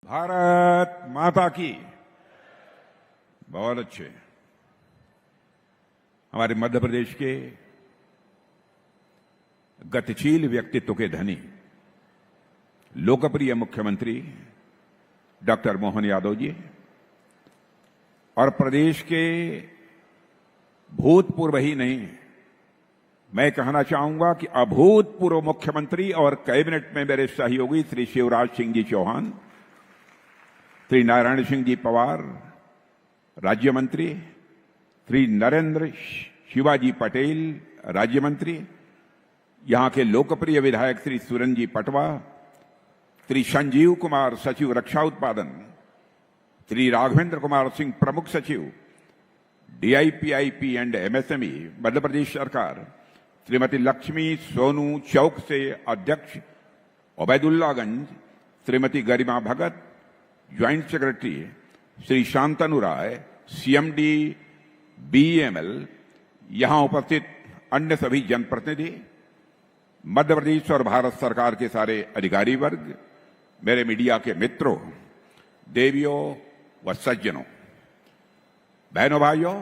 भारत माता की। बहुत अच्छे। हमारे मध्य प्रदेश के गतिशील व्यक्तित्व के धनी लोकप्रिय मुख्यमंत्री डॉक्टर मोहन यादव जी और प्रदेश के भूतपूर्व ही नहीं, मैं कहना चाहूंगा कि अभूतपूर्व मुख्यमंत्री और कैबिनेट में मेरे सहयोगी श्री शिवराज सिंह जी चौहान, श्री नारायण सिंह जी पवार राज्य मंत्री, श्री नरेंद्र शिवाजी पटेल राज्य मंत्री, यहां के लोकप्रिय विधायक श्री सुरेंद्र जी पटवा, श्री संजीव कुमार सचिव रक्षा उत्पादन, श्री राघवेंद्र कुमार सिंह प्रमुख सचिव डीआईपीआईपी एंड एमएसएमई मध्य प्रदेश सरकार, श्रीमती लक्ष्मी सोनू चौक से अध्यक्ष ओबैदुल्लागंज, श्रीमती गरिमा भगत ज्वाइंट सेक्रेटरी, श्री शांतनु राय सीएमडी बीएमएल, यहां उपस्थित अन्य सभी जनप्रतिनिधि, मध्य प्रदेश और भारत सरकार के सारे अधिकारी वर्ग, मेरे मीडिया के मित्रों, देवियों व सज्जनों, बहनों भाइयों,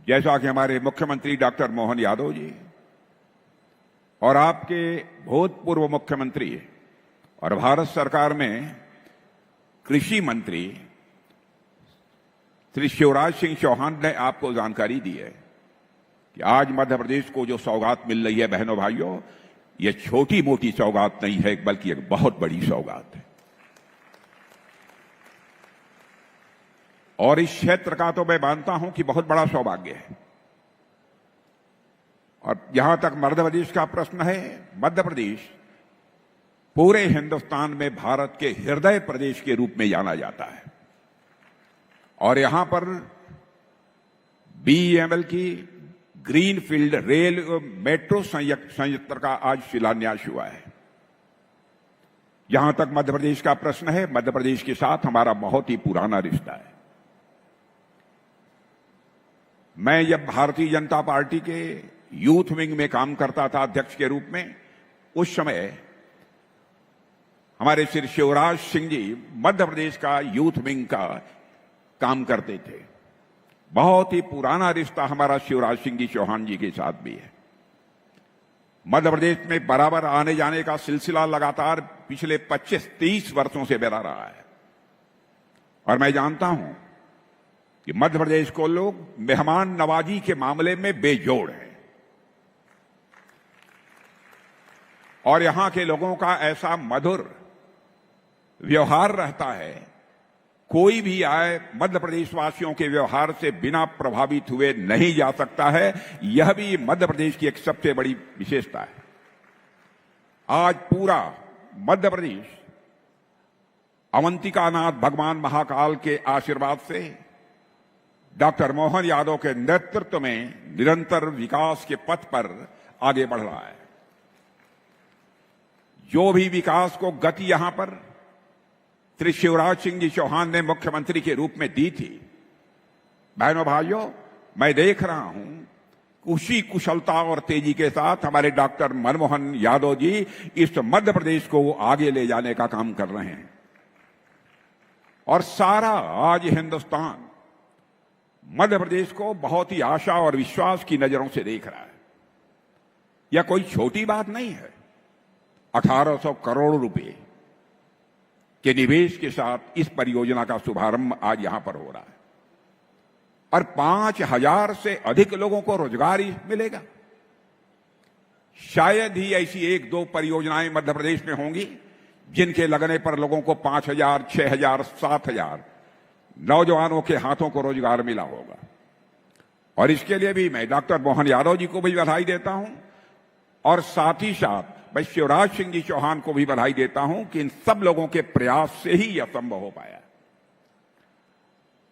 जैसा कि हमारे मुख्यमंत्री डॉक्टर मोहन यादव जी और आपके भूतपूर्व मुख्यमंत्री और भारत सरकार में कृषि मंत्री श्री शिवराज सिंह चौहान ने आपको जानकारी दी है कि आज मध्य प्रदेश को जो सौगात मिल रही है, बहनों भाइयों, ये छोटी मोटी सौगात नहीं है, बल्कि एक बहुत बड़ी सौगात है। और इस क्षेत्र का तो मैं मानता हूं कि बहुत बड़ा सौभाग्य है। और जहां तक मध्य प्रदेश का प्रश्न है, मध्य प्रदेश पूरे हिंदुस्तान में भारत के हृदय प्रदेश के रूप में जाना जाता है। और यहां पर बीएमएल की ग्रीनफील्ड रेल मेट्रो संयंत्र का आज शिलान्यास हुआ है। जहां तक मध्य प्रदेश का प्रश्न है, मध्य प्रदेश के साथ हमारा बहुत ही पुराना रिश्ता है। मैं जब भारतीय जनता पार्टी के यूथ विंग में काम करता था अध्यक्ष के रूप में, उस समय हमारे श्री शिवराज सिंह जी मध्य प्रदेश का यूथ विंग का काम करते थे। बहुत ही पुराना रिश्ता हमारा शिवराज सिंह जी चौहान जी के साथ भी है। मध्य प्रदेश में बराबर आने जाने का सिलसिला लगातार पिछले 25-30 वर्षों से मेरा रहा है। और मैं जानता हूं कि मध्य प्रदेश को लोग मेहमान नवाजी के मामले में बेजोड़ हैं। और यहां के लोगों का ऐसा मधुर व्यवहार रहता है, कोई भी आए मध्य प्रदेश वासियों के व्यवहार से बिना प्रभावित हुए नहीं जा सकता है। यह भी मध्य प्रदेश की एक सबसे बड़ी विशेषता है। आज पूरा मध्य प्रदेश अवंतिकानाथ भगवान महाकाल के आशीर्वाद से डॉक्टर मोहन यादव के नेतृत्व में निरंतर विकास के पथ पर आगे बढ़ रहा है। जो भी विकास को गति यहां पर श्री शिवराज सिंह जी चौहान ने मुख्यमंत्री के रूप में दी थी, बहनों भाइयों, मैं देख रहा हूं उसी कुशलता और तेजी के साथ हमारे डॉक्टर मनमोहन यादव जी इस मध्य प्रदेश को आगे ले जाने का काम कर रहे हैं। और सारा आज हिंदुस्तान मध्य प्रदेश को बहुत ही आशा और विश्वास की नजरों से देख रहा है। यह कोई छोटी बात नहीं है। 1800 करोड़ रुपए के निवेश के साथ इस परियोजना का शुभारंभ आज यहां पर हो रहा है और 5000 से अधिक लोगों को रोजगार मिलेगा। शायद ही ऐसी 1-2 परियोजनाएं मध्य प्रदेश में होंगी जिनके लगने पर लोगों को 5000, 6000, 7000 नौजवानों के हाथों को रोजगार मिला होगा। और इसके लिए भी मैं डॉक्टर मोहन यादव जी को भी बधाई देता हूं और साथ ही साथ मैं शिवराज सिंह जी चौहान को भी बधाई देता हूं कि इन सब लोगों के प्रयास से ही यह संभव हो पाया।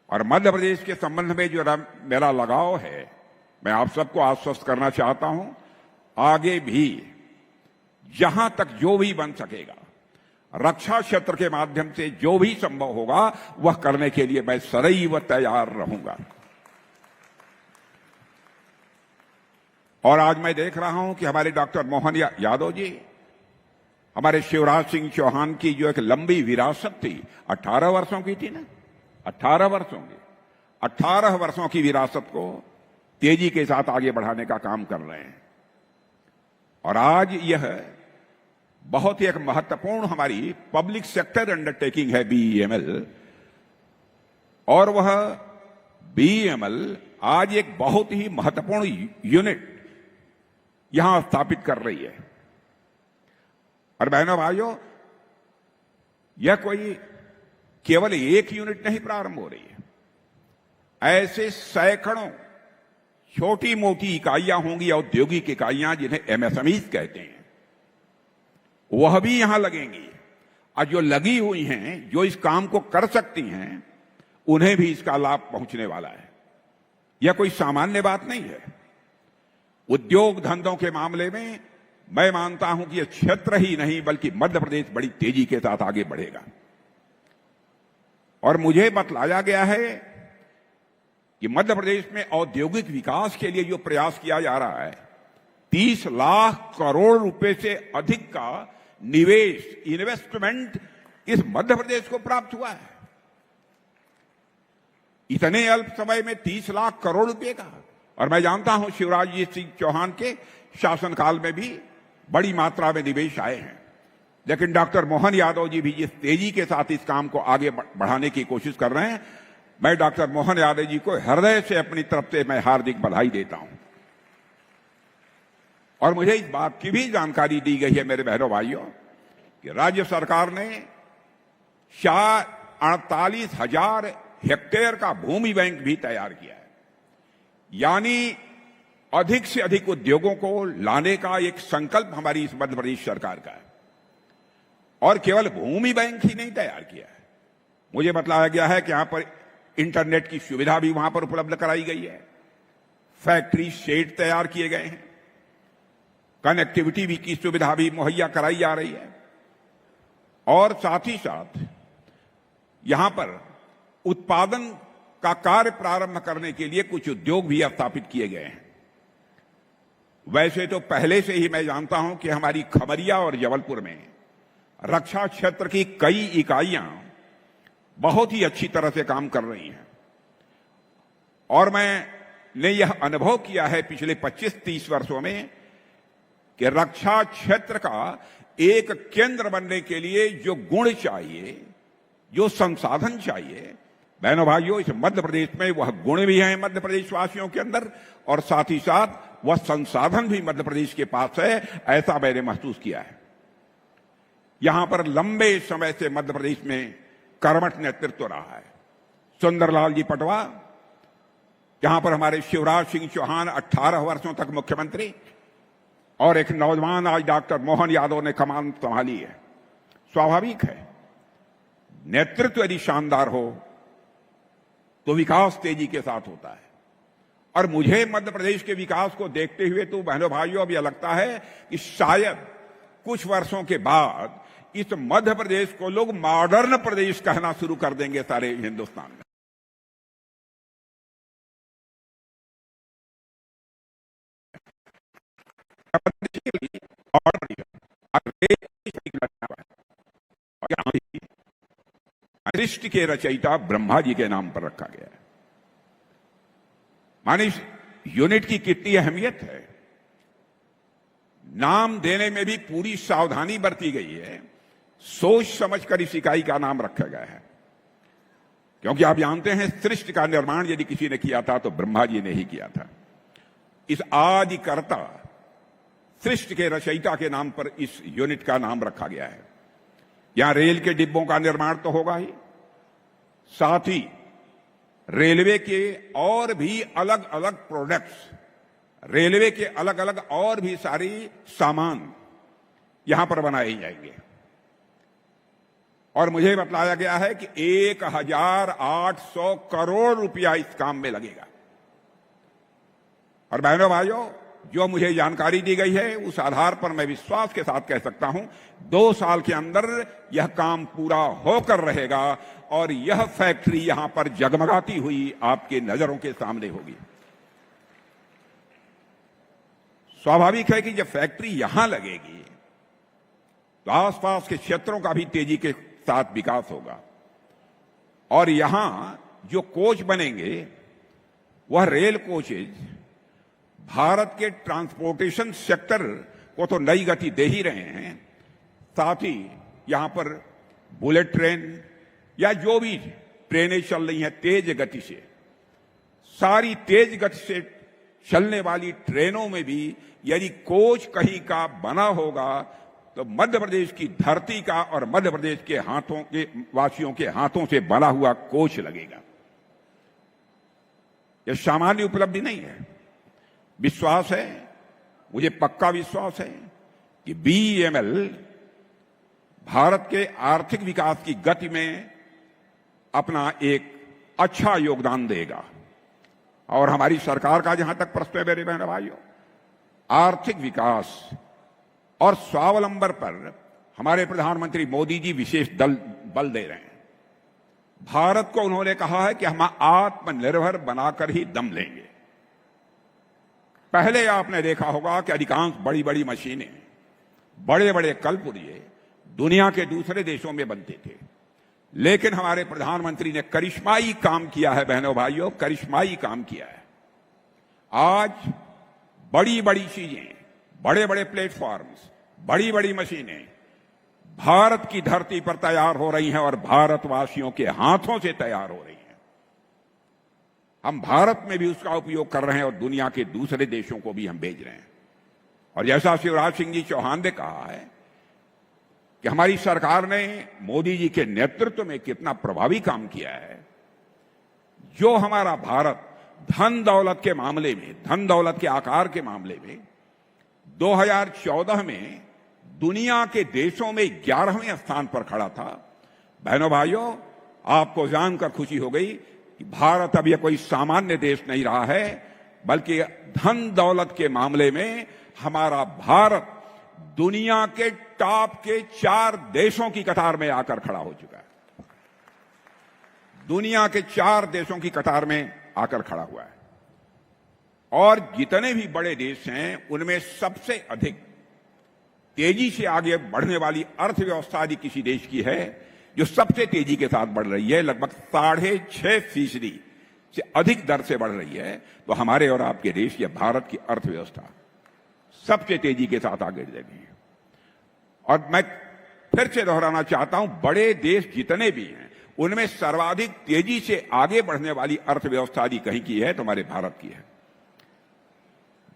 और मध्य प्रदेश के संबंध में जो मेरा लगाव है, मैं आप सबको आश्वस्त करना चाहता हूं, आगे भी जहां तक जो भी बन सकेगा, रक्षा क्षेत्र के माध्यम से जो भी संभव होगा, वह करने के लिए मैं सदैव तैयार रहूंगा। और आज मैं देख रहा हूं कि हमारे डॉक्टर मोहन यादव जी हमारे शिवराज सिंह चौहान की जो एक लंबी विरासत थी, 18 वर्षों की थी ना, 18 वर्षों की, 18 वर्षों की विरासत को तेजी के साथ आगे बढ़ाने का काम कर रहे हैं। और आज यह बहुत ही एक महत्वपूर्ण हमारी पब्लिक सेक्टर अंडरटेकिंग है बीईएमएल, और वह बीईएमएल आज एक बहुत ही महत्वपूर्ण यूनिट यहां स्थापित कर रही है। और बहनों भाइयों, यह कोई केवल एक यूनिट नहीं प्रारंभ हो रही है, ऐसे सैकड़ों छोटी मोटी इकाइयां होंगी, औद्योगिक इकाइयां जिन्हें एमएसएमईज कहते हैं, वह भी यहां लगेंगी। और जो लगी हुई हैं, जो इस काम को कर सकती हैं, उन्हें भी इसका लाभ पहुंचने वाला है। यह कोई सामान्य बात नहीं है। उद्योग धंधों के मामले में मैं मानता हूं कि यह क्षेत्र ही नहीं बल्कि मध्य प्रदेश बड़ी तेजी के साथ आगे बढ़ेगा। और मुझे बतलाया गया है कि मध्य प्रदेश में औद्योगिक विकास के लिए जो प्रयास किया जा रहा है, 30 लाख करोड़ रुपए से अधिक का निवेश, इन्वेस्टमेंट इस मध्य प्रदेश को प्राप्त हुआ है। इतने अल्प समय में 30 लाख करोड़ रुपए का। और मैं जानता हूं शिवराज जी सिंह चौहान के शासनकाल में भी बड़ी मात्रा में निवेश आए हैं, लेकिन डॉक्टर मोहन यादव जी भी जिस तेजी के साथ इस काम को आगे बढ़ाने की कोशिश कर रहे हैं, मैं डॉक्टर मोहन यादव जी को हृदय से अपनी तरफ से मैं हार्दिक बधाई देता हूं। और मुझे इस बात की भी जानकारी दी गई है मेरे बहनों भाइयों कि राज्य सरकार ने 48,000 हेक्टेयर का भूमि बैंक भी तैयार किया है। यानी अधिक से अधिक उद्योगों को लाने का एक संकल्प हमारी इस मध्य प्रदेश सरकार का है। और केवल भूमि बैंक ही नहीं तैयार किया है, मुझे बतलाया गया है कि यहां पर इंटरनेट की सुविधा भी वहां पर उपलब्ध कराई गई है, फैक्ट्री शेड तैयार किए गए हैं, कनेक्टिविटी भी की सुविधा भी मुहैया कराई जा रही है। और साथ ही साथ यहां पर उत्पादन का कार्य प्रारंभ करने के लिए कुछ उद्योग भी स्थापित किए गए हैं। वैसे तो पहले से ही मैं जानता हूं कि हमारी खमरिया और जबलपुर में रक्षा क्षेत्र की कई इकाइयां बहुत ही अच्छी तरह से काम कर रही हैं। और मैंने यह अनुभव किया है पिछले 25-30 वर्षों में कि रक्षा क्षेत्र का एक केंद्र बनने के लिए जो गुण चाहिए, जो संसाधन चाहिए, बहनों भाइयों, इस मध्य प्रदेश में वह गुण भी हैं मध्य प्रदेश वासियों के अंदर, और साथ ही साथ वह संसाधन भी मध्य प्रदेश के पास है, ऐसा मैंने महसूस किया है। यहां पर लंबे समय से मध्य प्रदेश में कर्मठ नेतृत्व रहा है। सुंदरलाल जी पटवा, यहां पर हमारे शिवराज सिंह चौहान 18 वर्षों तक मुख्यमंत्री, और एक नौजवान आज डॉक्टर मोहन यादव ने कमान संभाली है। स्वाभाविक है, नेतृत्व यदि शानदार हो तो विकास तेजी के साथ होता है। और मुझे मध्य प्रदेश के विकास को देखते हुए तो बहनों भाइयों अब यह लगता है कि शायद कुछ वर्षों के बाद इस मध्य प्रदेश को लोग मॉडर्न प्रदेश कहना शुरू कर देंगे सारे हिंदुस्तान में। सृष्टि के रचयिता ब्रह्मा जी के नाम पर रखा गया है। माने इस यूनिट की कितनी अहमियत है, नाम देने में भी पूरी सावधानी बरती गई है, सोच समझकर इस इकाई का नाम रखा गया है। क्योंकि आप जानते हैं सृष्टि का निर्माण यदि किसी ने किया था तो ब्रह्मा जी ने ही किया था। इस आदिकर्ता सृष्टि के रचयिता के नाम पर इस यूनिट का नाम रखा गया है। यहां रेल के डिब्बों का निर्माण तो होगा ही, साथ ही रेलवे के और भी अलग अलग प्रोडक्ट्स, रेलवे के अलग अलग और भी सारी सामान यहां पर बनाए जाएंगे। और मुझे बतलाया गया है कि 1,800 करोड़ रुपया इस काम में लगेगा। और बहनों भाइयों, जो मुझे जानकारी दी गई है उस आधार पर मैं विश्वास के साथ कह सकता हूं 2 साल के अंदर यह काम पूरा होकर रहेगा और यह फैक्ट्री यहां पर जगमगाती हुई आपके नजरों के सामने होगी। स्वाभाविक है कि जब फैक्ट्री यहां लगेगी तो आसपास के क्षेत्रों का भी तेजी के साथ विकास होगा। और यहां जो कोच बनेंगे वह रेल कोचेज भारत के ट्रांसपोर्टेशन सेक्टर को तो नई गति दे ही रहे हैं, साथ ही यहां पर बुलेट ट्रेन या जो भी ट्रेनें चल रही हैं तेज गति से, सारी तेज गति से चलने वाली ट्रेनों में भी यदि कोच कहीं का बना होगा तो मध्य प्रदेश की धरती का और मध्य प्रदेश के हाथों के वासियों के हाथों से बना हुआ कोच लगेगा। यह सामान्य उपलब्धि नहीं है। विश्वास है, मुझे पक्का विश्वास है कि बीईएमएल भारत के आर्थिक विकास की गति में अपना एक अच्छा योगदान देगा। और हमारी सरकार का जहां तक प्रश्न है मेरे बहनों भाइयों, आर्थिक विकास और स्वावलंबन पर हमारे प्रधानमंत्री मोदी जी विशेष बल दे रहे हैं। भारत को उन्होंने कहा है कि हम आत्मनिर्भर बनाकर ही दम लेंगे। पहले आपने देखा होगा कि अधिकांश बड़ी बड़ी मशीनें, बड़े बड़े कलपुर्जे दुनिया के दूसरे देशों में बनते थे, लेकिन हमारे प्रधानमंत्री ने करिश्माई काम किया है बहनों भाइयों, करिश्माई काम किया है। आज बड़ी बड़ी चीजें, बड़े बड़े प्लेटफॉर्म्स, बड़ी बड़ी मशीनें भारत की धरती पर तैयार हो रही हैं और भारतवासियों के हाथों से तैयार हो रही हैं। हम भारत में भी उसका उपयोग कर रहे हैं और दुनिया के दूसरे देशों को भी हम भेज रहे हैं। और जैसा शिवराज सिंह जी चौहान ने कहा है कि हमारी सरकार ने मोदी जी के नेतृत्व में कितना प्रभावी काम किया है। जो हमारा भारत धन दौलत के मामले में, धन दौलत के आकार के मामले में 2014 में दुनिया के देशों में 11वें स्थान पर खड़ा था, बहनों भाइयों आपको जानकर खुशी हो गई कि भारत अब यह कोई सामान्य देश नहीं रहा है, बल्कि धन दौलत के मामले में हमारा भारत दुनिया के टॉप के 4 देशों की कतार में आकर खड़ा हो चुका है। दुनिया के 4 देशों की कतार में आकर खड़ा हुआ है। और जितने भी बड़े देश हैं उनमें सबसे अधिक तेजी से आगे बढ़ने वाली अर्थव्यवस्था यदि किसी देश की है जो सबसे तेजी के साथ बढ़ रही है, लगभग 6.5% से अधिक दर से बढ़ रही है, तो हमारे और आपके देश या भारत की अर्थव्यवस्था सबसे तेजी के साथ आगे बढ़ रही है। और मैं फिर से दोहराना चाहता हूं, बड़े देश जितने भी हैं उनमें सर्वाधिक तेजी से आगे बढ़ने वाली अर्थव्यवस्था यदि कहीं की है तो हमारे भारत की है।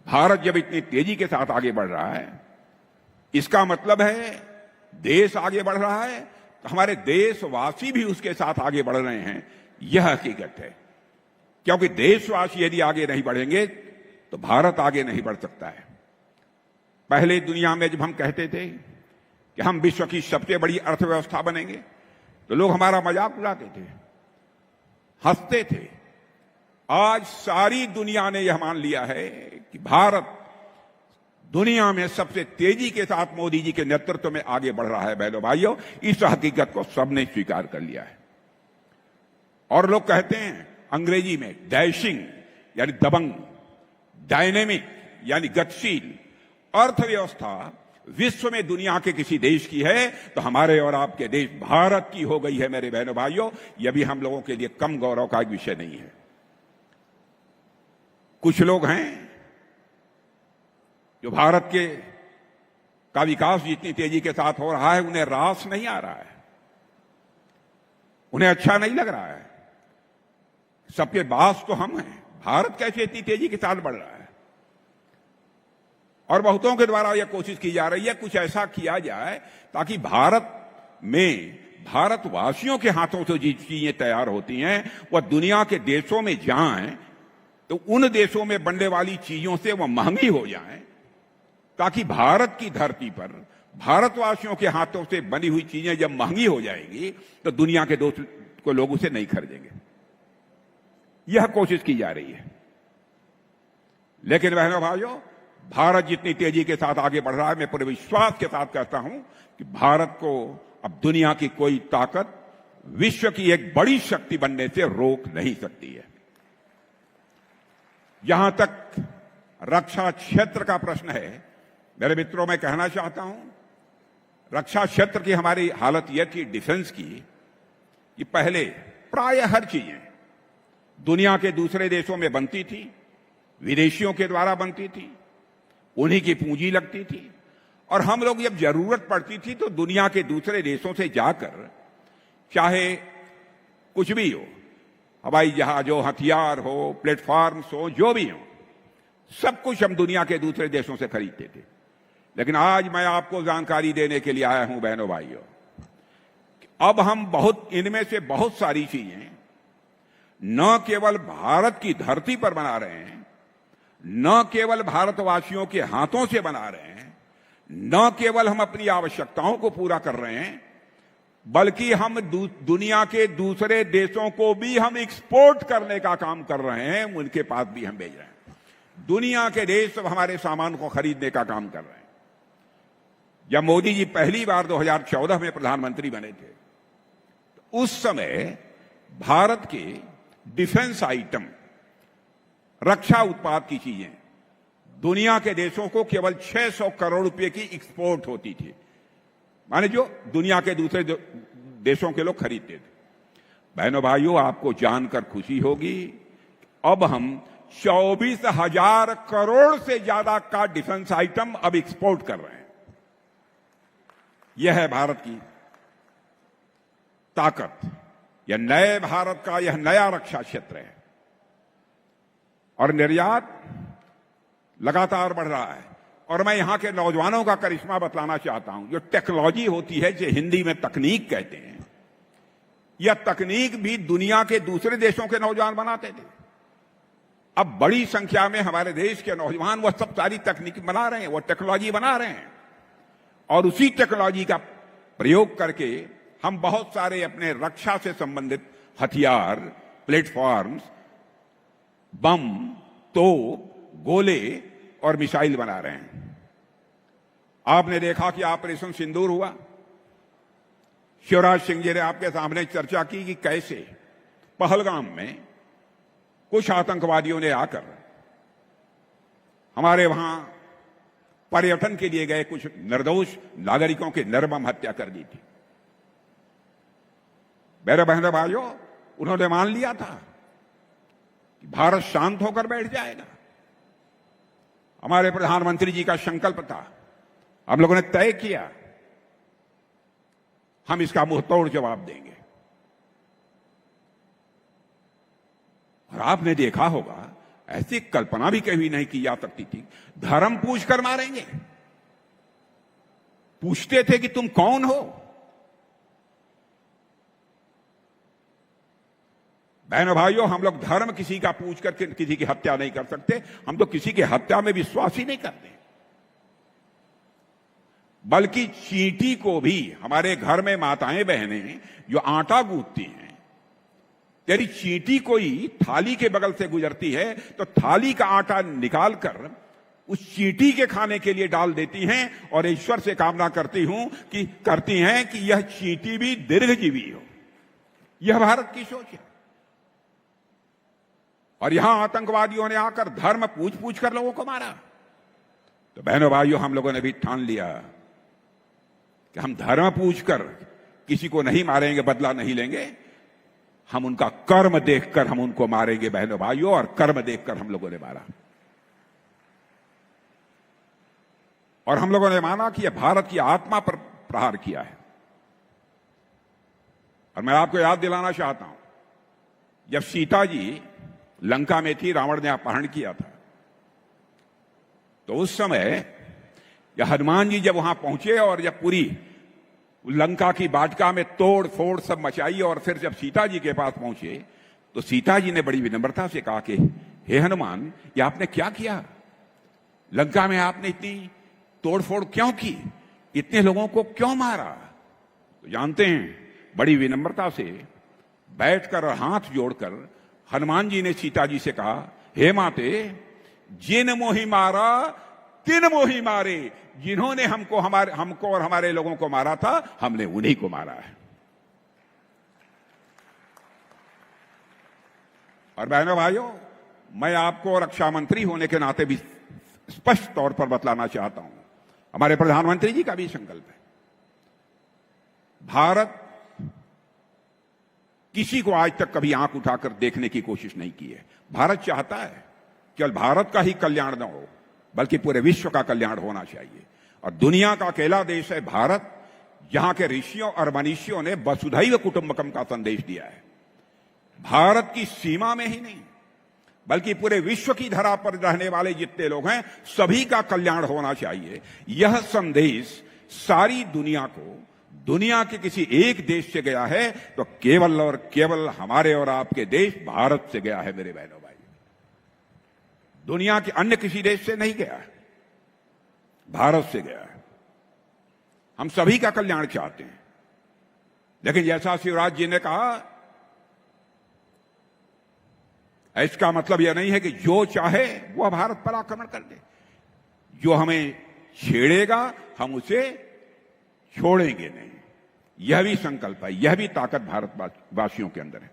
भारत जब इतनी तेजी के साथ आगे बढ़ रहा है, इसका मतलब है देश आगे बढ़ रहा है, तो हमारे देशवासी भी उसके साथ आगे बढ़ रहे हैं। यह हकीकत है, क्योंकि देशवासी यदि आगे नहीं बढ़ेंगे तो भारत आगे नहीं बढ़ सकता है। पहले दुनिया में जब हम कहते थे कि हम विश्व की सबसे बड़ी अर्थव्यवस्था बनेंगे, तो लोग हमारा मजाक उड़ाते थे, हंसते थे। आज सारी दुनिया ने यह मान लिया है कि भारत दुनिया में सबसे तेजी के साथ मोदी जी के नेतृत्व में आगे बढ़ रहा है। बहनों भाइयों, इस हकीकत को सबने स्वीकार कर लिया है। और लोग कहते हैं अंग्रेजी में डैशिंग यानी दबंग, डायनेमिक यानी गतिशील अर्थव्यवस्था विश्व में दुनिया के किसी देश की है तो हमारे और आपके देश भारत की हो गई है। मेरे बहनों भाइयों, यह भी हम लोगों के लिए कम गौरव का एक विषय नहीं है। कुछ लोग हैं जो भारत के का विकास जितनी तेजी के साथ हो रहा है उन्हें रास नहीं आ रहा है, उन्हें अच्छा नहीं लग रहा है। सबके बास तो हम हैं, भारत कैसे इतनी तेजी के साथ बढ़ रहा है। और बहुतों के द्वारा यह कोशिश की जा रही है कुछ ऐसा किया जाए ताकि भारत में भारतवासियों के हाथों से जो चीजें तैयार होती हैं वह दुनिया के देशों में जाएं तो उन देशों में बनने वाली चीजों से वह महंगी हो जाएं, ताकि भारत की धरती पर भारतवासियों के हाथों से बनी हुई चीजें जब महंगी हो जाएंगी तो दुनिया के दोस्त को लोग उसे नहीं खरीदेंगे। यह कोशिश की जा रही है। लेकिन बहनों भाइयों, भारत जितनी तेजी के साथ आगे बढ़ रहा है, मैं पूरे विश्वास के साथ कहता हूं कि भारत को अब दुनिया की कोई ताकत विश्व की एक बड़ी शक्ति बनने से रोक नहीं सकती है। जहां तक रक्षा क्षेत्र का प्रश्न है, मेरे मित्रों, मैं कहना चाहता हूं रक्षा क्षेत्र की हमारी हालत यह थी डिफेंस की कि पहले प्राय हर चीजें दुनिया के दूसरे देशों में बनती थी, विदेशियों के द्वारा बनती थी, उन्हीं की पूंजी लगती थी और हम लोग जब जरूरत पड़ती थी तो दुनिया के दूसरे देशों से जाकर चाहे कुछ भी हो, हवाई जहाज हो, हथियार हो, प्लेटफॉर्म्स हो, जो भी हो, सब कुछ हम दुनिया के दूसरे देशों से खरीदते थे। लेकिन आज मैं आपको जानकारी देने के लिए आया हूं बहनों भाइयों, अब हम इनमें से बहुत सारी चीजें न केवल भारत की धरती पर बना रहे हैं, न केवल भारतवासियों के हाथों से बना रहे हैं, न केवल हम अपनी आवश्यकताओं को पूरा कर रहे हैं, बल्कि हम दुनिया के दूसरे देशों को भी हम एक्सपोर्ट करने का काम कर रहे हैं, उनके पास भी हम भेज रहे हैं। दुनिया के देश सब हमारे सामान को खरीदने का काम कर रहे हैं। जब मोदी जी पहली बार 2014 में प्रधानमंत्री बने थे तो उस समय भारत के डिफेंस आइटम, रक्षा उत्पाद की चीजें दुनिया के देशों को केवल 600 करोड़ रुपए की एक्सपोर्ट होती थी, माने जो दुनिया के दूसरे देशों के लोग खरीदते थे। बहनों भाइयों, आपको जानकर खुशी होगी अब हम 24,000 करोड़ से ज्यादा का डिफेंस आइटम अब एक्सपोर्ट कर रहे हैं। यह है भारत की ताकत, यह नए भारत का यह नया रक्षा क्षेत्र है और निर्यात लगातार बढ़ रहा है। और मैं यहां के नौजवानों का करिश्मा बतलाना चाहता हूं। जो टेक्नोलॉजी होती है, जो हिंदी में तकनीक कहते हैं, यह तकनीक भी दुनिया के दूसरे देशों के नौजवान बनाते थे। अब बड़ी संख्या में हमारे देश के नौजवान वह सब सारी तकनीक बना रहे हैं, वह टेक्नोलॉजी बना रहे हैं और उसी टेक्नोलॉजी का प्रयोग करके हम बहुत सारे अपने रक्षा से संबंधित हथियार, प्लेटफॉर्म्स, बम, तोप, गोले और मिसाइल बना रहे हैं। आपने देखा कि ऑपरेशन सिंदूर हुआ, शिवराज सिंह जी ने आपके सामने चर्चा की कि कैसे पहलगाम में कुछ आतंकवादियों ने आकर हमारे वहां पर्यटन के लिए गए कुछ निर्दोष नागरिकों की निर्मम हत्या कर दी थी। मेरे बहनों भाइयों, उन्होंने मान लिया था कि भारत शांत होकर बैठ जाएगा। हमारे प्रधानमंत्री जी का संकल्प था, हम लोगों ने तय किया हम इसका मुंहतोड़ जवाब देंगे। और आपने देखा होगा, ऐसी कल्पना भी कभी नहीं की जा सकती थी, धर्म पूछ कर मारेंगे। पूछते थे कि तुम कौन हो। बहनों भाइयों, हम लोग धर्म किसी का पूछ कर किसी की हत्या नहीं कर सकते। हम तो किसी की हत्या में विश्वास ही नहीं करते। बल्कि चींटी को भी, हमारे घर में माताएं बहनें जो आटा गूंथती हैं, तेरी चींटी कोई थाली के बगल से गुजरती है तो थाली का आटा निकालकर उस चींटी के खाने के लिए डाल देती हैं और ईश्वर से कामना करती हैं कि यह चींटी भी दीर्घजीवी हो। यह भारत की सोच है। और यहां आतंकवादियों ने आकर धर्म पूछ पूछ कर लोगों को मारा। तो बहनों भाइयों, हम लोगों ने भी ठान लिया कि हम धर्म पूछकर किसी को नहीं मारेंगे, बदला नहीं लेंगे। हम उनका कर्म देखकर हम उनको मारेंगे बहनों भाइयों, और कर्म देखकर हम लोगों ने मारा। और हम लोगों ने माना कि यह भारत की आत्मा पर प्रहार किया है। और मैं आपको याद दिलाना चाहता हूं, जब सीता जी लंका में थी, रावण ने अपहरण किया था, तो उस समय हनुमान जी जब वहां पहुंचे और जब पूरी लंका की वाटिका में तोड़ फोड़ सब मचाई और फिर जब सीता जी के पास पहुंचे तो सीता जी ने बड़ी विनम्रता से कहा कि हे हनुमान, ये आपने क्या किया? लंका में आपने इतनी तोड़फोड़ क्यों की? इतने लोगों को क्यों मारा? तो जानते हैं, बड़ी विनम्रता से बैठकर और हाथ जोड़कर हनुमान जी ने सीता जी से कहा, हे माते, जिन मोहि मारा तिन मोहि मारे। जिन्होंने हमको और हमारे लोगों को मारा था, हमने उन्हीं को मारा है। और बहनों भाइयों, मैं आपको रक्षा मंत्री होने के नाते भी स्पष्ट तौर पर बतलाना चाहता हूं, हमारे प्रधानमंत्री जी का भी संकल्प है भारत किसी को आज तक कभी आंख उठाकर देखने की कोशिश नहीं की है। भारत चाहता है केवल भारत का ही कल्याण न हो, बल्कि पूरे विश्व का कल्याण होना चाहिए। और दुनिया का अकेला देश है भारत जहां के ऋषियों और मनीषियों ने वसुधैव कुटुंबकम का संदेश दिया है। भारत की सीमा में ही नहीं, बल्कि पूरे विश्व की धरा पर रहने वाले जितने लोग हैं, सभी का कल्याण होना चाहिए। यह संदेश सारी दुनिया को, दुनिया के किसी एक देश से गया है तो केवल और केवल हमारे और आपके देश भारत से गया है। मेरे बहनों भाई, दुनिया के अन्य किसी देश से नहीं गया है, भारत से गया है। हम सभी का कल्याण चाहते हैं, लेकिन जैसा शिवराज जी ने कहा, इसका मतलब यह नहीं है कि जो चाहे वह भारत पर आक्रमण कर दे। जो हमें छेड़ेगा हम उसे छोड़ेंगे नहीं। यह भी संकल्प है, यह भी ताकत भारतवासियों के अंदर है।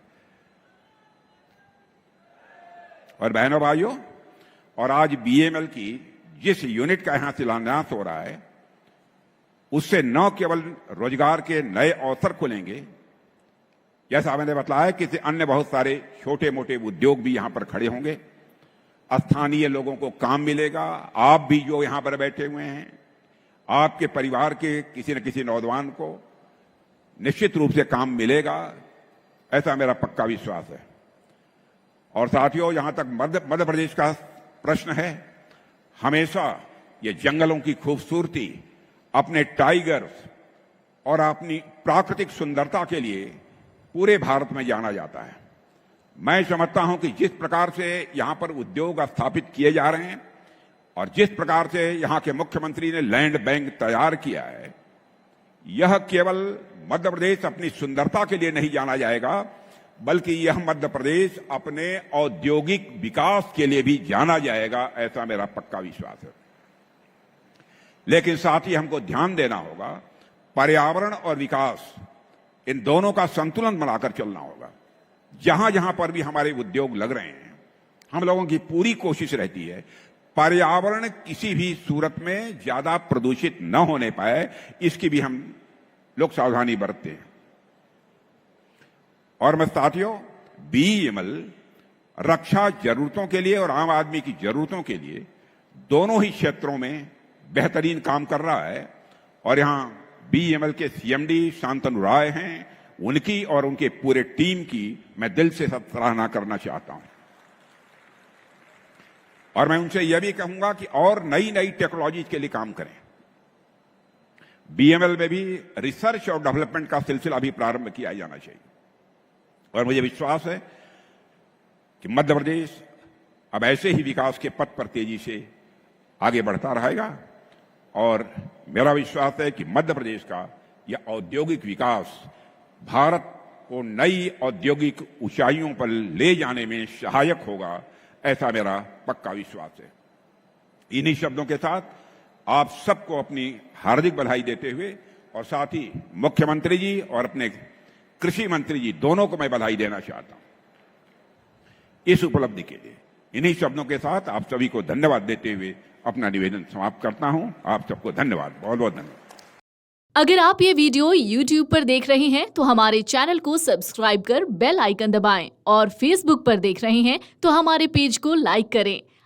और बहनों भाइयों, और आज बीएमएल की जिस यूनिट का यहां शिलान्यास हो रहा है, उससे न केवल रोजगार के नए अवसर खुलेंगे, जैसा मैंने बताया कि अन्य बहुत सारे छोटे मोटे उद्योग भी यहां पर खड़े होंगे, स्थानीय लोगों को काम मिलेगा। आप भी जो यहां पर बैठे हुए हैं, आपके परिवार के किसी न किसी नौजवान को निश्चित रूप से काम मिलेगा, ऐसा मेरा पक्का विश्वास है। और साथियों, जहां तक मध्य प्रदेश का प्रश्न है, हमेशा ये जंगलों की खूबसूरती, अपने टाइगर्स और अपनी प्राकृतिक सुंदरता के लिए पूरे भारत में जाना जाता है। मैं समझता हूं कि जिस प्रकार से यहां पर उद्योग स्थापित किए जा रहे हैं और जिस प्रकार से यहां के मुख्यमंत्री ने लैंड बैंक तैयार किया है, यह केवल मध्य प्रदेश अपनी सुंदरता के लिए नहीं जाना जाएगा, बल्कि यह मध्य प्रदेश अपने औद्योगिक विकास के लिए भी जाना जाएगा, ऐसा मेरा पक्का विश्वास है। लेकिन साथ ही हमको ध्यान देना होगा, पर्यावरण और विकास, इन दोनों का संतुलन बनाकर चलना होगा। जहां जहां पर भी हमारे उद्योग लग रहे हैं, हम लोगों की पूरी कोशिश रहती है पर्यावरण किसी भी सूरत में ज्यादा प्रदूषित न होने पाए, इसकी भी हम लोग सावधानी बरतते हैं। और मैं साथियों, बीएमएल रक्षा जरूरतों के लिए और आम आदमी की जरूरतों के लिए दोनों ही क्षेत्रों में बेहतरीन काम कर रहा है। और यहां बीएमएल के सीएमडी शांतनु राय हैं, उनकी और उनके पूरे टीम की मैं दिल से सराहना करना चाहता हूं। और मैं उनसे यह भी कहूंगा कि और नई नई टेक्नोलॉजी के लिए काम करें। बीएमएल में भी रिसर्च और डेवलपमेंट का सिलसिला भी प्रारंभ किया जाना चाहिए। और मुझे विश्वास है कि मध्य प्रदेश अब ऐसे ही विकास के पथ पर तेजी से आगे बढ़ता रहेगा। और मेरा विश्वास है कि मध्य प्रदेश का यह औद्योगिक विकास भारत को नई औद्योगिक ऊंचाइयों पर ले जाने में सहायक होगा, ऐसा मेरा पक्का विश्वास है। इन्हीं शब्दों के साथ आप सबको अपनी हार्दिक बधाई देते हुए, और साथ ही मुख्यमंत्री जी और अपने कृषि मंत्री जी दोनों को मैं बधाई देना चाहता हूं इस उपलब्धि के लिए। इन्हीं शब्दों के साथ आप सभी को धन्यवाद देते हुए अपना निवेदन समाप्त करता हूं। आप सबको धन्यवाद, बहुत बहुत धन्यवाद। अगर आप ये वीडियो YouTube पर देख रहे हैं तो हमारे चैनल को सब्सक्राइब कर बेल आइकन दबाएं, और Facebook पर देख रहे हैं तो हमारे पेज को लाइक करें।